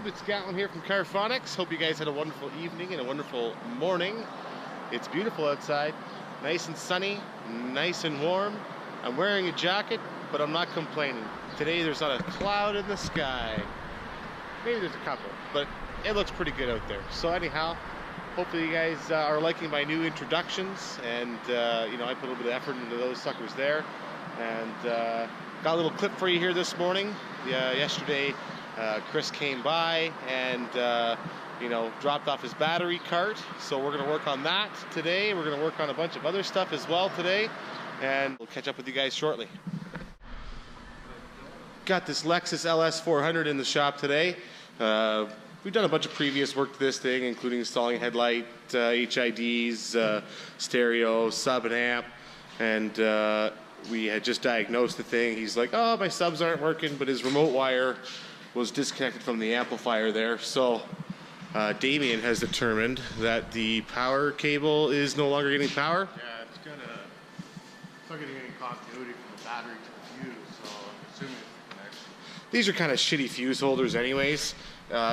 it's Gatlin here from CarPhonix. Hope you guys had a wonderful evening and a wonderful morning. It's beautiful outside, nice and sunny, nice and warm. I'm wearing a jacket, but I'm not complaining. Today there's not a cloud in the sky. Maybe there's a couple, but it looks pretty good out there. So anyhow, hopefully you guys are liking my new introductions, and you know, I put a little bit of effort into those suckers there. And got a little clip for you here this morning. Yesterday Chris came by and you know, dropped off his battery cart, so we're going to work on that today. We're going to work on a bunch of other stuff as well today, and we'll catch up with you guys shortly. Got this Lexus LS 400 in the shop today. We've done a bunch of previous work to this thing, including installing headlight, HIDs, stereo, sub and amp, and we had just diagnosed the thing. He's like, oh, my subs aren't working, but his remote wire was disconnected from the amplifier there. So Damien has determined that the power cable is no longer getting power. Yeah, it's not getting any continuity from the battery to the fuse, so I'm assuming it's the connection. These are kind of shitty fuse holders anyways.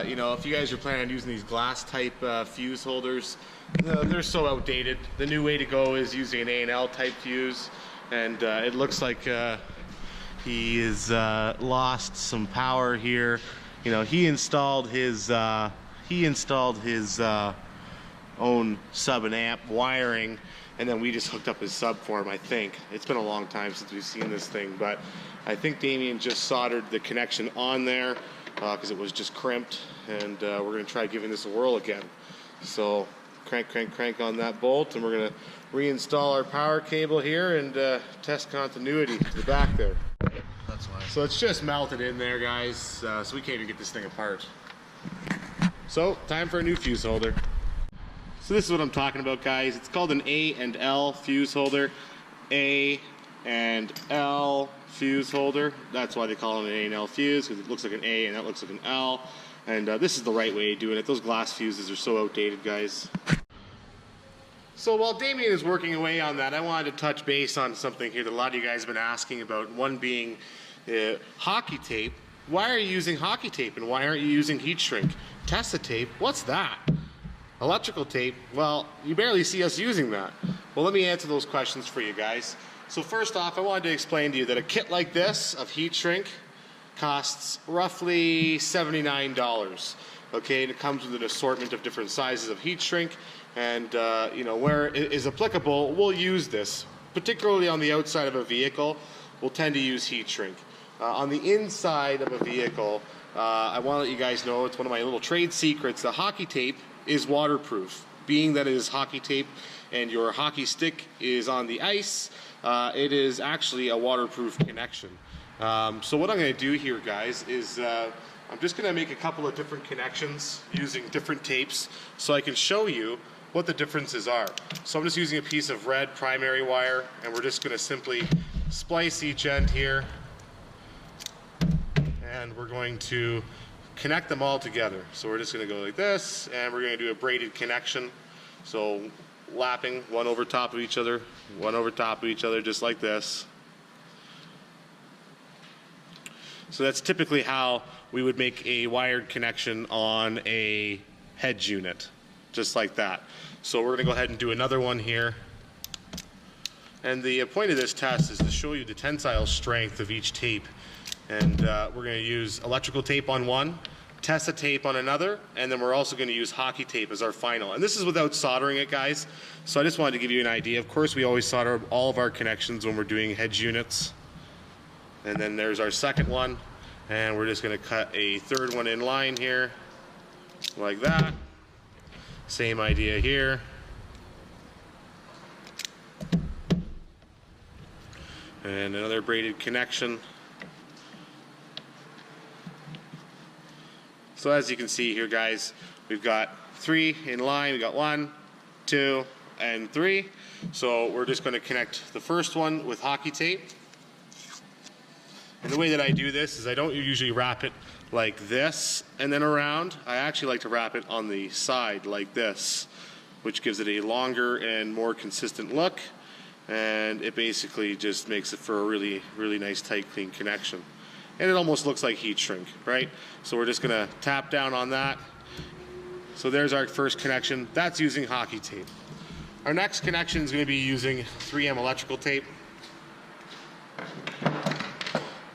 You know, if you guys are planning on using these glass type fuse holders, they're so outdated. The new way to go is using an A&L type fuse, and it looks like he has lost some power here. You know, he installed his own sub and amp wiring, and then we just hooked up his sub for him. I think it's been a long time since we've seen this thing, but I think Damien just soldered the connection on there because it was just crimped, and we're going to try giving this a whirl again. So crank on that bolt, and we're going to reinstall our power cable here and test continuity to the back there. That's why. So it's just melted in there, guys, so we can't even get this thing apart. So time for a new fuse holder. So this is what I'm talking about, guys. It's called an A and L fuse holder. A and L fuse holder. That's why they call it an A and L fuse, because it looks like an A and that looks like an L. And this is the right way of doing it. Those glass fuses are so outdated, guys. So while Damien is working away on that, I wanted to touch base on something here that a lot of you guys have been asking about. One being hockey tape. Why are you using hockey tape, and why aren't you using heat shrink? Tessa tape, what's that? Electrical tape, well, you barely see us using that. Well, let me answer those questions for you guys. So first off, I wanted to explain to you that a kit like this of heat shrink costs roughly $79. Okay, and it comes with an assortment of different sizes of heat shrink, and you know, where it is applicable, we'll use this. Particularly on the outside of a vehicle, we'll tend to use heat shrink. On the inside of a vehicle, I want to let you guys know, it's one of my little trade secrets, the hockey tape is waterproof. Being that it is hockey tape and your hockey stick is on the ice, it is actually a waterproof connection. So what I'm going to do here, guys, is I'm just going to make a couple of different connections using different tapes so I can show you what the differences are. So I'm just using a piece of red primary wire, and we're just going to simply splice each end here, and we're going to connect them all together. So we're just going to go like this, and we're going to do a braided connection. So lapping one over top of each other, one over top of each other, just like this. So that's typically how we would make a wired connection on a head unit, just like that. So we're going to go ahead and do another one here. And the point of this test is to show you the tensile strength of each tape. And we're going to use electrical tape on one, Tessa tape on another, and then we're also going to use hockey tape as our final. And this is without soldering it, guys. So I just wanted to give you an idea. Of course, we always solder all of our connections when we're doing head units. And then there's our second one, and we're just going to cut a third one in line here, like that. Same idea here. And another braided connection. So as you can see here, guys, we've got 3 in line. We've got 1, 2, and 3. So we're just going to connect the first one with hockey tape. And the way that I do this is I don't usually wrap it like this and then around. I actually like to wrap it on the side like this, which gives it a longer and more consistent look. And it basically just makes it for a really nice, tight, clean connection. and it almost looks like heat shrink, right? So we're just gonna tap down on that. So there's our first connection. That's using hockey tape. Our next connection is gonna be using 3M electrical tape.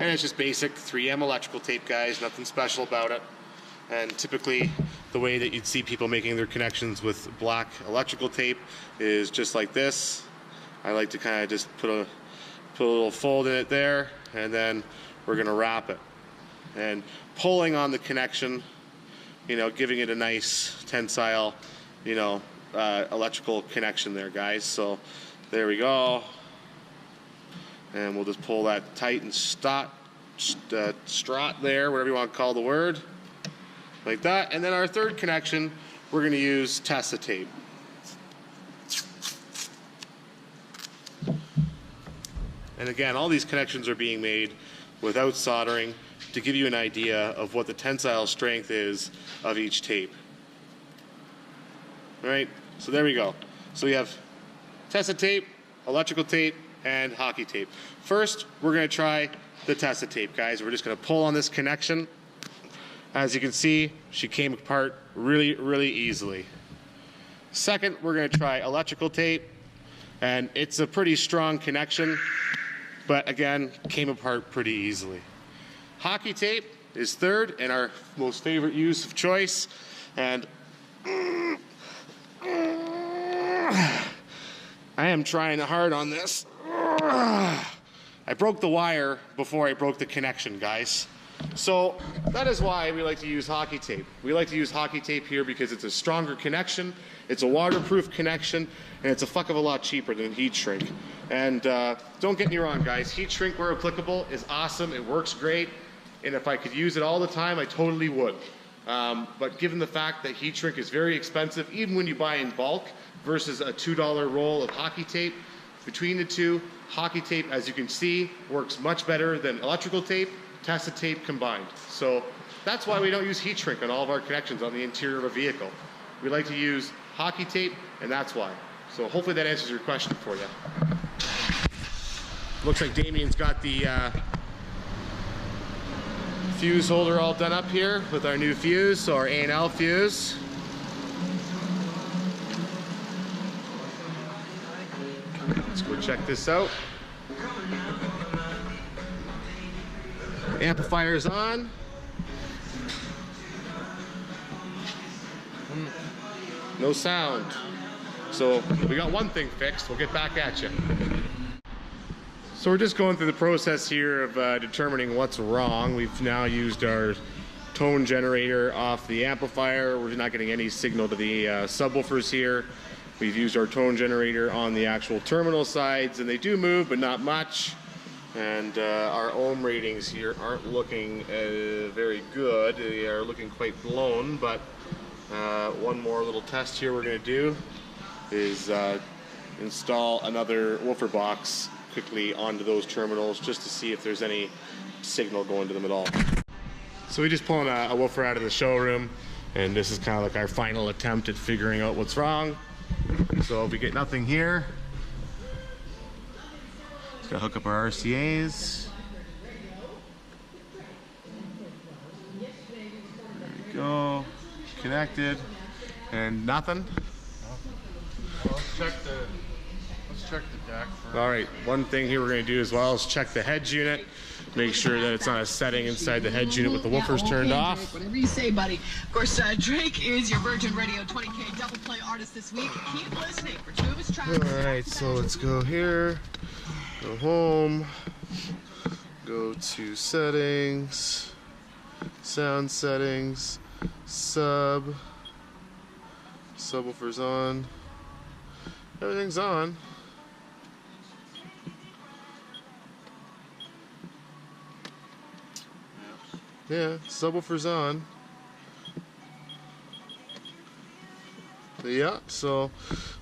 And it's just basic 3M electrical tape, guys, nothing special about it. And typically, the way that you'd see people making their connections with black electrical tape is just like this. I like to kind of just put a little fold in it there, and then we're gonna wrap it. And pulling on the connection, you know, giving it a nice tensile, you know, electrical connection there, guys. So there we go. And we'll just pull that tight and strut there, whatever you want to call the word, like that. And then our third connection, we're going to use Tessa tape. And again, all these connections are being made without soldering to give you an idea of what the tensile strength is of each tape. All right, so there we go. So we have Tessa tape, electrical tape, and hockey tape. First, we're going to try the Tessa tape, guys. We're just going to pull on this connection. As you can see, she came apart really, really easily. Second, we're going to try electrical tape, and it's a pretty strong connection, but again, came apart pretty easily. Hockey tape is third, and our most favorite use of choice, and I am trying hard on this. I broke the wire before I broke the connection, guys. So that is why we like to use hockey tape. We like to use hockey tape here because it's a stronger connection, it's a waterproof connection, and it's a fuck of a lot cheaper than heat shrink. And don't get me wrong, guys, heat shrink where applicable is awesome, it works great, and if I could use it all the time, I totally would. But given the fact that heat shrink is very expensive, even when you buy in bulk, versus a $2 roll of hockey tape, between the two, hockey tape, as you can see, works much better than electrical tape, Tessa tape combined. So that's why we don't use heat shrink on all of our connections on the interior of a vehicle. We like to use hockey tape, and that's why. So hopefully that answers your question for you. Looks like Damien's got the fuse holder all done up here with our new fuse, so our A&L fuse. Let's go check this out. Amplifier's on. No sound. So we got one thing fixed. We'll get back at you. So we're just going through the process here of determining what's wrong. We've now used our tone generator off the amplifier. We're not getting any signal to the subwoofers here. We've used our tone generator on the actual terminal sides, and they do move, but not much. And our ohm ratings here aren't looking very good. They are looking quite blown, but one more little test here we're going to do is install another woofer box quickly onto those terminals just to see if there's any signal going to them at all. So we just pulling a woofer out of the showroom, and this is kind of like our final attempt at figuring out what's wrong. So if we get nothing here, just gotta hook up our RCAs. There we go, connected, and nothing. Well, let's check the deck first. All right, one thing here we're gonna do as well is check the heads unit. Make sure that it's on a setting inside the heads unit with the woofers turned off. Whatever you say, buddy. Of course, Drake is your Virgin Radio 20K double play artist this week. Keep listening for two of his tracks. All right, so let's go here, go home, go to settings, sound settings, subwoofers on, everything's on. Yeah, subwoofer's on. Yeah, so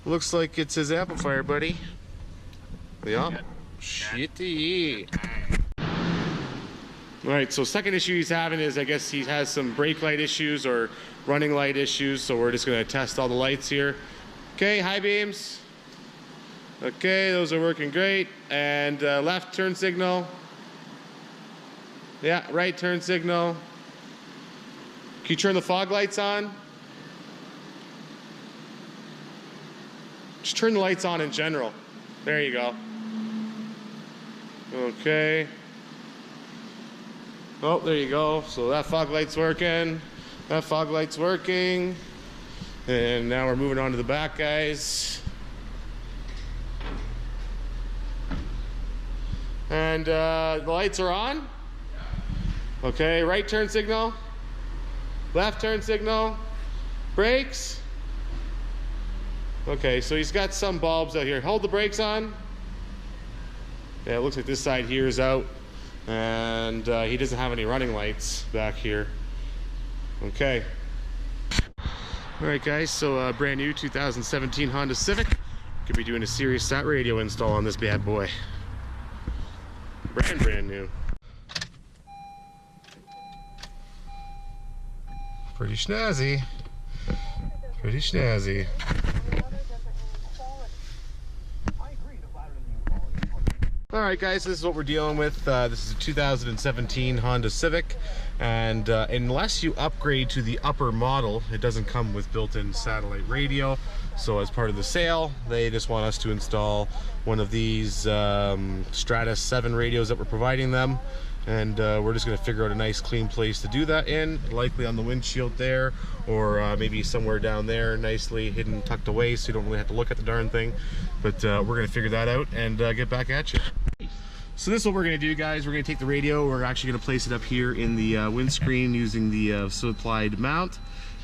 looks like it's his amplifier, buddy. Yeah. Shitty. Alright, so second issue he's having is I guess he has some brake light issues or running light issues, so we're just going to test all the lights here. Okay, high beams. Okay, those are working great. And left turn signal. Yeah, right turn signal. Can you turn the fog lights on? Just turn the lights on in general. There you go. Okay. Oh, there you go. So that fog light's working. That fog light's working. And now we're moving on to the back, guys. And the lights are on. Okay, right turn signal. Left turn signal. Brakes. Okay, so he's got some bulbs out here. Hold the brakes on. Yeah, it looks like this side here is out. And he doesn't have any running lights back here. Okay. Alright guys, so brand new 2017 Honda Civic. Could be doing a Sirius Sat Radio install on this bad boy. Brand new. Pretty snazzy. Pretty snazzy. Alright guys, this is what we're dealing with. This is a 2017 Honda Civic, and unless you upgrade to the upper model, it doesn't come with built-in satellite radio. So as part of the sale, they just want us to install one of these Stratus 7 radios that we're providing them. And we're just going to figure out a nice clean place to do that in, likely on the windshield there, or maybe somewhere down there, nicely hidden, tucked away, so you don't really have to look at the darn thing. But we're going to figure that out and get back at you. So this is what we're going to do, guys. We're going to take the radio, we're actually going to place it up here in the windscreen using the supplied mount,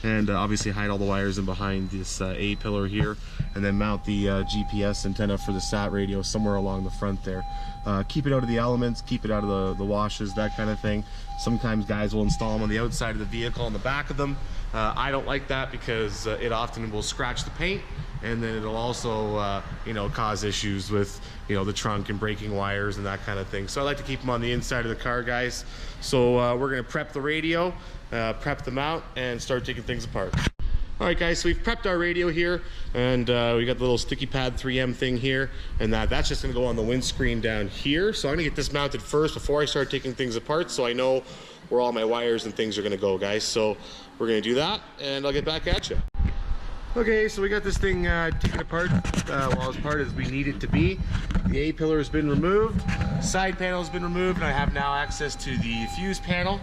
and obviously hide all the wires in behind this A-pillar here, and then mount the GPS antenna for the sat radio somewhere along the front there. Keep it out of the elements, keep it out of the washes, that kind of thing. Sometimes guys will install them on the outside of the vehicle, on the back of them. I don't like that because it often will scratch the paint, and then it'll also you know, cause issues with, you know, the trunk and breaking wires and that kind of thing. So I like to keep them on the inside of the car, guys. So we're going to prep the radio, prep the mount, and start taking things apart. Alright guys, so we've prepped our radio here, and we got the little sticky pad 3M thing here, and that's just going to go on the windscreen down here. So I'm going to get this mounted first before I start taking things apart, so I know where all my wires and things are going to go, guys. So we're going to do that, and I'll get back at you. Okay, so we got this thing taken apart, well, as part as we need it to be. The A-pillar has been removed, side panel has been removed, and I have now access to the fuse panel.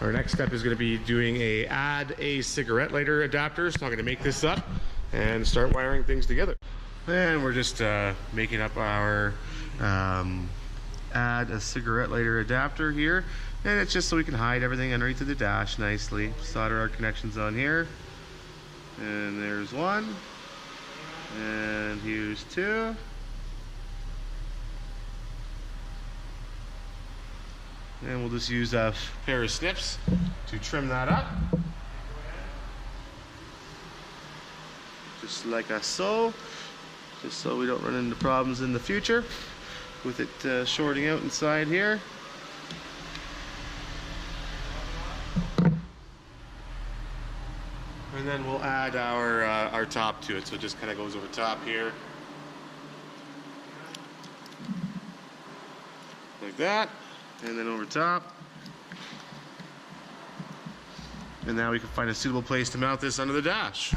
Our next step is going to be doing add a cigarette lighter adapter. So I'm going to make this up and start wiring things together. And we're just making up our add a cigarette lighter adapter here. And it's just so we can hide everything underneath of the dash nicely. Solder our connections on here. And there's one. And here's two. And we'll just use a pair of snips to trim that up. Just like so. Just so we don't run into problems in the future with it shorting out inside here. And then we'll add our top to it, so it just kind of goes over top here. Like that. And then over top. And now we can find a suitable place to mount this under the dash.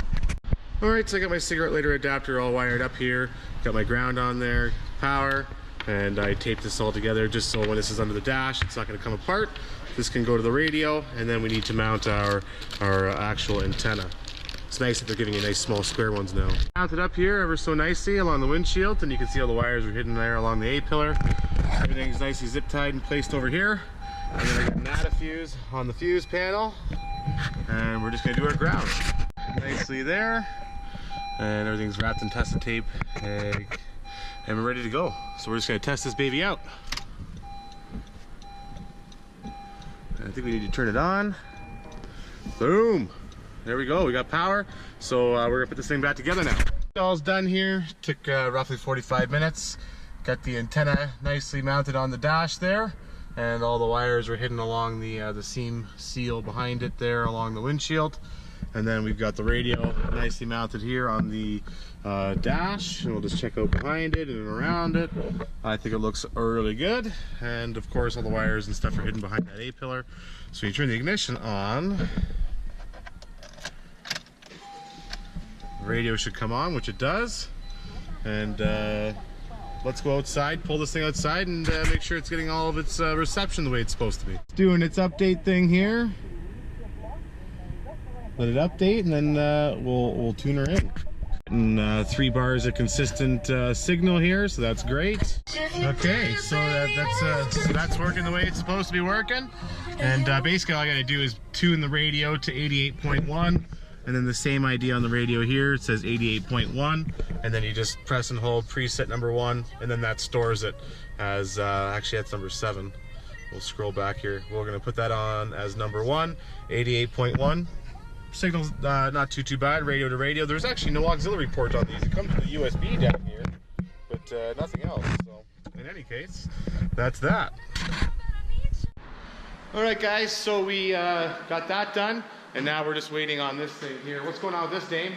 Alright, so I got my cigarette lighter adapter all wired up here. Got my ground on there, power, and I taped this all together just so when this is under the dash, it's not going to come apart. This can go to the radio, and then we need to mount our actual antenna. It's nice that they're giving you nice small square ones now. Mounted up here ever so nicely along the windshield, and you can see all the wires are hidden there along the A-pillar. Everything's nicely zip tied and placed over here. And then I got an ATTN fuse on the fuse panel, and we're just going to do our ground. Nicely there, and everything's wrapped in test tape, and we're ready to go. So we're just going to test this baby out. I think we need to turn it on. Boom! There we go, we got power. So we're gonna put this thing back together now. All's done here, took roughly 45 minutes. Got the antenna nicely mounted on the dash there, and all the wires are hidden along the seam seal behind it there along the windshield. And then we've got the radio nicely mounted here on the dash, and we'll just check out behind it and around it. I think it looks really good, and of course all the wires and stuff are hidden behind that A-pillar. So you turn the ignition on, the radio should come on, which it does, and let's go outside, pull this thing outside, and make sure it's getting all of its reception the way it's supposed to be. It's doing its update thing here. Let it update, and then we'll tune her in. And 3 bars of consistent signal here, so that's great. Okay, so that's working the way it's supposed to be working. And basically all I gotta do is tune the radio to 88.1, and then the same idea on the radio here. It says 88.1, and then you just press and hold preset number 1, and then that stores it as actually that's number 7. We'll scroll back here. We're gonna put that on as number 1, 88.1. Signal's not too bad, radio to radio. There's actually no auxiliary port on these. It comes with a USB down here, but nothing else. So, in any case, that's that. All right, guys. So we got that done, and now we're just waiting on this thing here. What's going on with this, Dame?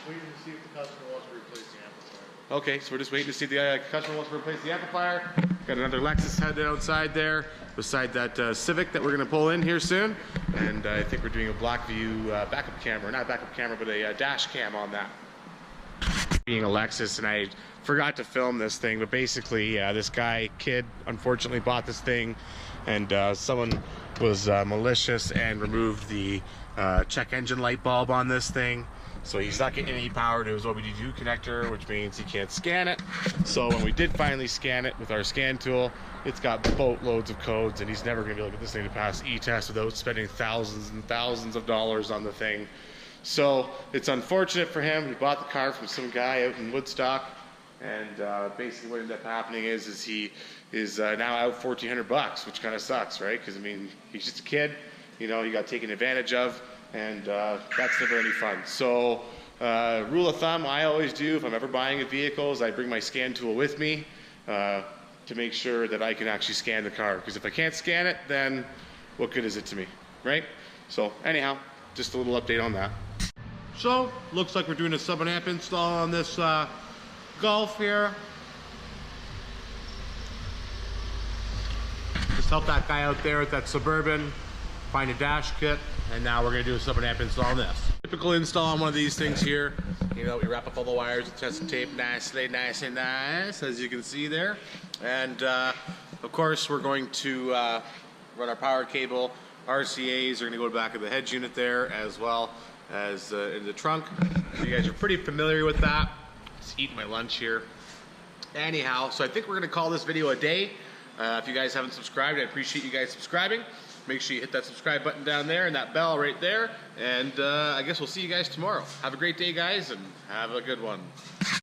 Waiting to see if the customer wants to replace the amplifier. Okay, so we're just waiting to see if the customer wants to replace the amplifier. Got another Lexus headed outside there, beside that Civic that we're going to pull in here soon. And I think we're doing a black view backup camera, not backup camera, but a dash cam on that. Being a Lexus, and I forgot to film this thing, but basically this kid, unfortunately bought this thing, and someone was malicious and removed the check engine light bulb on this thing. So he's not getting any power to his OBD2 connector, which means he can't scan it. So when we did finally scan it with our scan tool, it's got boatloads of codes, and he's never going to be able to get this thing to pass e-test without spending thousands and thousands of dollars on the thing. So it's unfortunate for him. He bought the car from some guy out in Woodstock, and basically what ended up happening is he is now out $1,400, which kind of sucks, right? Because I mean, he's just a kid, you know, he got taken advantage of. And that's never any fun. So rule of thumb, I always do, if I'm ever buying a vehicle, is I bring my scan tool with me to make sure that I can actually scan the car. Because if I can't scan it, then what good is it to me, right? So anyhow, just a little update on that. So, looks like we're doing a sub-amp install on this Golf here. Just help that guy out there with that Suburban find a dash kit, and now we're going to do a sub-amp install on this. Typical install on one of these things here. You know, we wrap up all the wires with test tape nicely, nice and nice, as you can see there. And of course, we're going to run our power cable. RCAs are going to go to the back of the head unit there, as well as in the trunk. So you guys are pretty familiar with that. Just eating my lunch here. Anyhow, so I think we're going to call this video a day. If you guys haven't subscribed, I appreciate you guys subscribing. Make sure you hit that subscribe button down there and that bell right there. And I guess we'll see you guys tomorrow. Have a great day, guys, and have a good one.